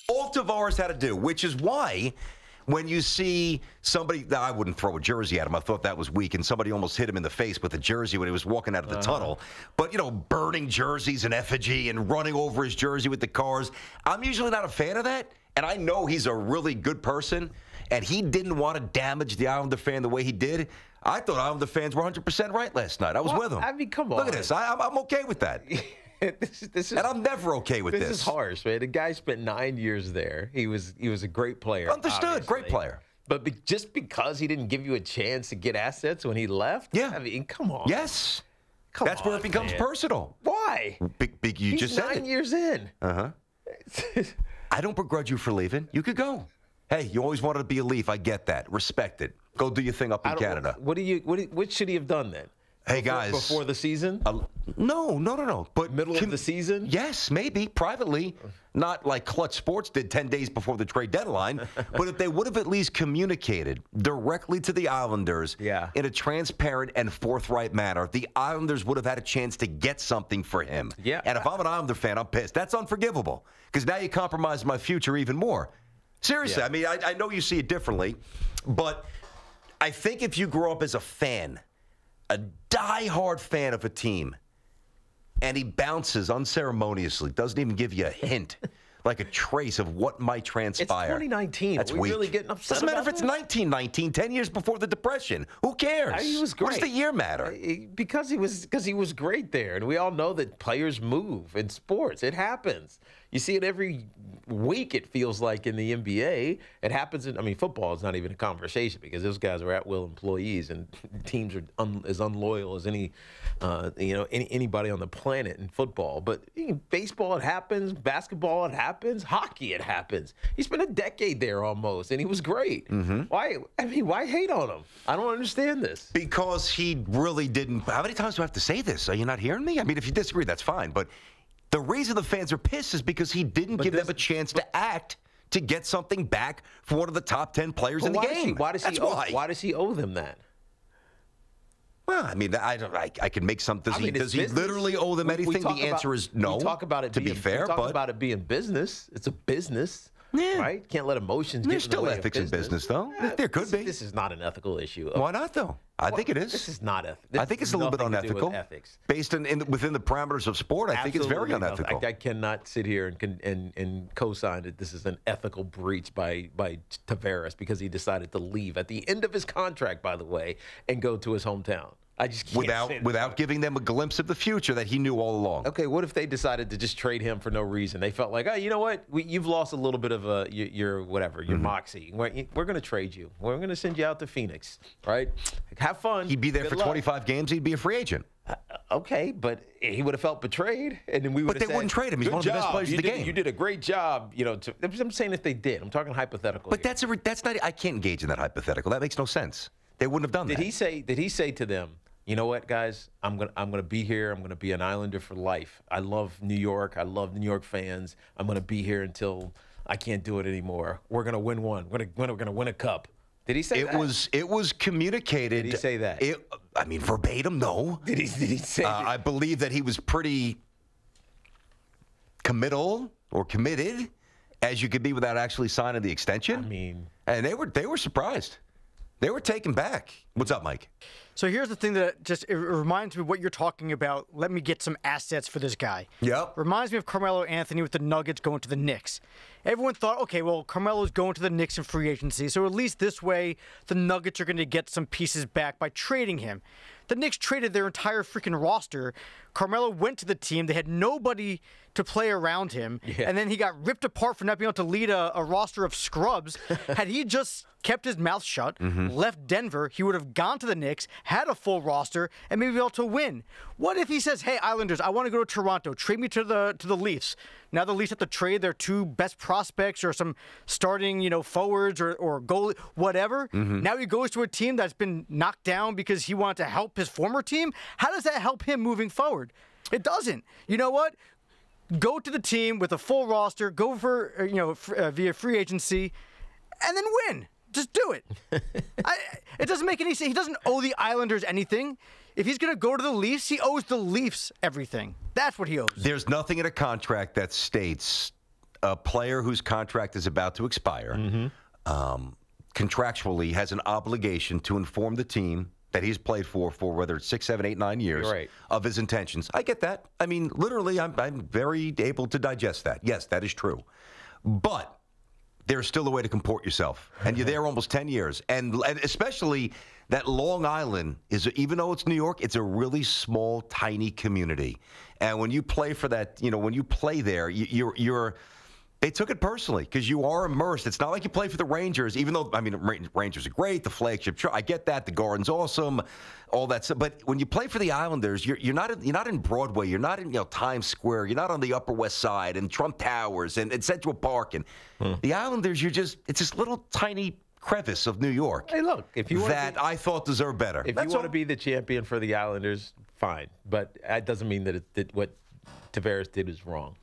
All Tavares had to do, which is why when you see somebody, I wouldn't throw a jersey at him. I thought that was weak, and somebody almost hit him in the face with a jersey when he was walking out of the tunnel. But, burning jerseys and effigy and running over his jersey with the cars. I'm usually not a fan of that, and I know he's a really good person, and he didn't want to damage the Islander fan the way he did. I thought Islander fans were 100% right last night. I was with him. I mean, come on. Look at this. I'm okay with that. And I'm never okay with this. This is harsh, man. The guy spent 9 years there. He was a great player. Understood. Obviously. Great player. But just because he didn't give you a chance to get assets when he left? Yeah. I mean, come on. Yes. That's where it becomes personal. Why? Big, you just said it. He's 9 years in. I don't begrudge you for leaving. You could go. Hey, you always wanted to be a Leaf. I get that. Respect it. Go do your thing up in Canada. What should he have done then? Hey, guys. Before the season? No. But middle of the season? Yes, maybe, privately. Not like Clutch Sports did 10 days before the trade deadline. But if they would have at least communicated directly to the Islanders in a transparent and forthright manner, the Islanders would have had a chance to get something for him. Yeah. And if I'm an Islander fan, I'm pissed. That's unforgivable because now you compromise my future even more. Seriously, I mean, I know you see it differently, but I think if you grow up as a fan, a diehard fan of a team, and he bounces unceremoniously, doesn't even give you a hint, like a trace of what might transpire. It's 2019. That's Are we weak. really getting upset Doesn't matter about if it's this? 1919, 10 years before the Depression. Who cares? He was great. What does the year matter? Because he was great there, and we all know that players move in sports. It happens. You see it every week, it feels like, in the NBA. It happens football is not even a conversation because those guys are at-will employees, and teams are as unloyal as anybody on the planet in football. But baseball, it happens. Basketball, it happens. Hockey, it happens. He spent a decade there almost, and he was great. Why hate on him? I don't understand this. Because he really didn't. How many times do I have to say this? Are you not hearing me? I mean, if you disagree, that's fine. But the reason the fans are pissed is because he didn't give them a chance to act to get something back for one of the top 10 players in the game. Why does he owe them that? Well, I mean, I can make some. Does he literally owe them anything? The answer is no. We talk about it. To be fair, but about it being business. It's a business. Yeah. Right? Can't let emotions get in the way of business. There's still ethics in business, though. There could be. This is not an ethical issue. Why not, though? I think it is. This is not ethical. I think it's a little bit unethical. Based within the parameters of sport, I think it's very unethical. I cannot sit here and co-sign that this is an ethical breach by Tavares because he decided to leave at the end of his contract, by the way, and go to his hometown. I just can't without giving them a glimpse of the future that he knew all along. Okay, what if they decided to just trade him for no reason? They felt like, oh, you know what? You've lost a little bit of your moxie. We're going to trade you. We're going to send you out to Phoenix, right? Have fun. He'd be there for 25 games. He'd be a free agent. Okay, but he would have felt betrayed, and then we would. But they wouldn't trade him. He's one of the best players in the game. You did a great job. I'm saying if they did. I'm talking hypothetical. But that's not. I can't engage in that hypothetical. That makes no sense. They wouldn't have done that. Did he say to them, you know what, guys? I'm gonna be here. I'm gonna be an Islander for life. I love New York. I love New York fans. I'm gonna be here until I can't do it anymore. We're gonna win one. We're gonna win a cup. Did he say that? It was communicated. Did he say that? Verbatim, no. Did he say that? I believe that he was pretty committal or committed, as you could be without actually signing the extension. And they were surprised. They were taken back. What's up, Mike? So here's the thing that it reminds me of what you're talking about. Let me get some assets for this guy. Yep. Reminds me of Carmelo Anthony with the Nuggets going to the Knicks. Everyone thought, okay, well, Carmelo's going to the Knicks in free agency, so at least this way the Nuggets are going to get some pieces back by trading him. The Knicks traded their entire freaking roster. Carmelo went to the team. They had nobody to play around him. Yeah. And then he got ripped apart for not being able to lead a roster of scrubs. Had he just kept his mouth shut, left Denver, he would have gone to the Knicks, had a full roster, and maybe be able to win. What if he says, hey, Islanders, I want to go to Toronto. Trade me to the Leafs. Now the Leafs have to trade their two best prospects or some starting, forwards or goalie, whatever. Now he goes to a team that's been knocked down because he wanted to help his former team. How does that help him moving forward? It doesn't. You know what? Go to the team with a full roster, go for, via free agency, and then win. Just do it. It doesn't make any sense. He doesn't owe the Islanders anything. If he's going to go to the Leafs, he owes the Leafs everything. That's what he owes. There's nothing in a contract that states a player whose contract is about to expire contractually has an obligation to inform the team that he's played for whether it's 6, 7, 8, 9 years of his intentions. I get that. I mean, literally, I'm very able to digest that. Yes, that is true. But there's still a way to comport yourself. And you're there almost 10 years. And especially that Long Island is, even though it's New York, it's a really small, tiny community. And when you play for that, when you play there, you're they took it personally because you are immersed. It's not like you play for the Rangers, even though, I mean, Rangers are great, the flagship. I get that. The Garden's awesome, all that stuff. But when you play for the Islanders, you're not in Broadway. You're not in Times Square. You're not on the Upper West Side and Trump Towers and Central Park. And the Islanders, it's this little tiny crevice of New York. Hey, look, if you want I thought deserved better. If you want to be the champion for the Islanders, fine. But that doesn't mean that what Tavares did is wrong.